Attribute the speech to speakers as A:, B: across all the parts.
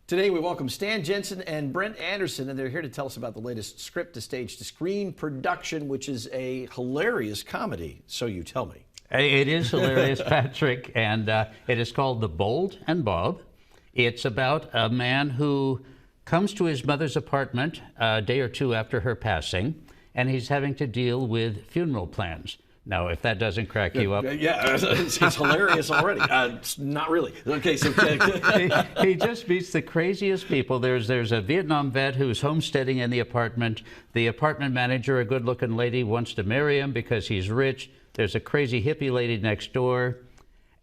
A: Today we welcome Stan Jensen and Brent Anderson, and they're here to tell us about the latest script to stage to screen production, which is a hilarious comedy, so you tell me.
B: It is hilarious, Patrick, and it is called The Bold and Bob. It's about a man who comes to his mother's apartment a day or two after her passing, and he's having to deal with funeral plans. Now, if that doesn't crack you up...
A: Yeah, it's hilarious already. Not really. Okay, so...
B: he just meets the craziest people. There's a Vietnam vet who's homesteading in the apartment. The apartment manager, a good-looking lady, wants to marry him because he's rich. There's a crazy hippie lady next door.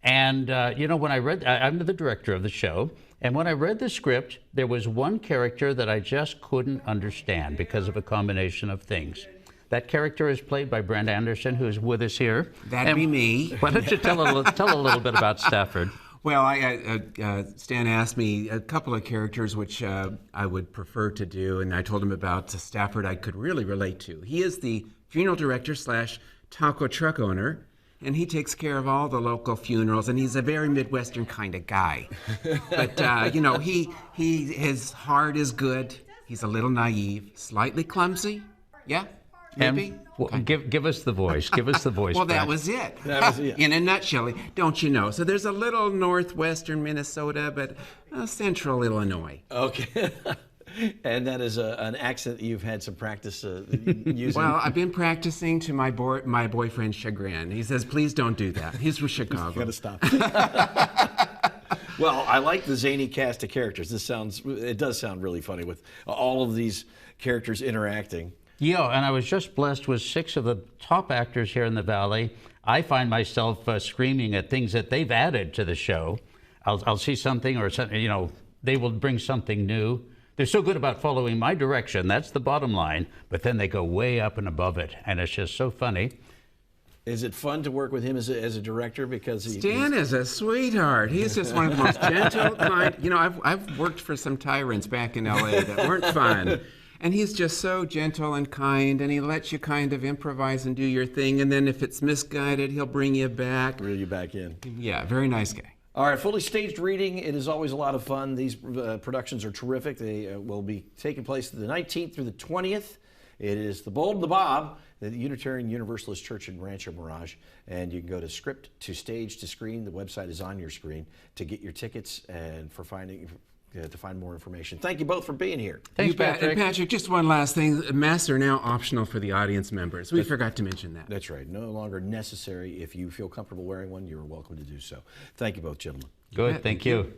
B: And, you know, when I read... I'm the director of the show, and when I read the script, there was one character that I just couldn't understand because of a combination of things. That character is played by Brent Anderson, who's with us here.
C: That'd be me.
B: Why don't you tell a little bit about Stafford?
C: Well, Stan asked me a couple of characters which I would prefer to do, and I told him about Stafford I could really relate to. He is the funeral director / taco truck owner, and he takes care of all the local funerals, and he's a very Midwestern kind of guy. But, you know, his heart is good. He's a little naive, slightly clumsy. Yeah? Maybe?
B: Well, give us the voice. Give us the voice.
C: Well,
B: Brent.
C: that was it.
A: That was it.
C: In a nutshell, don't you know? So there's a little northwestern Minnesota, but central Illinois.
A: Okay. And that is an accent that you've had some practice using?
C: Well, I've been practicing to my boyfriend's chagrin. He says, please don't do that. He's from Chicago.
A: Gotta stop. Well, I like the zany cast of characters. It does sound really funny with all of these characters interacting.
B: Yeah, and I was just blessed with 6 of the top actors here in the Valley. I find myself screaming at things that they've added to the show. I'll see something or something, you know, they will bring something new. They're so good about following my direction. That's the bottom line. But then they go way up and above it, and it's just so funny.
A: Is it fun to work with him as a director? Because
C: Stan is a sweetheart. He's just one of the most gentle, kind. You know, I've worked for some tyrants back in L.A. that weren't fun. And he's just so gentle and kind, and he lets you kind of improvise and do your thing. And then if it's misguided, he'll bring you back.
A: Reel you back in.
C: Yeah, very nice guy.
A: All right, fully staged reading. It is always a lot of fun. These productions are terrific. They will be taking place the 19th through the 20th. It is The Bold and the Bob, the Unitarian Universalist Church in Rancho Mirage. And you can go to Script to Stage to Screen. The website is on your screen to get your tickets and to find more information. Thank you both for being here.
B: Thanks, Patrick.
C: And Patrick, just one last thing. Masks are now optional for the audience members. We forgot to mention that.
A: That's right. No longer necessary. If you feel comfortable wearing one, you're welcome to do so. Thank you both, gentlemen.
B: Good, thank you.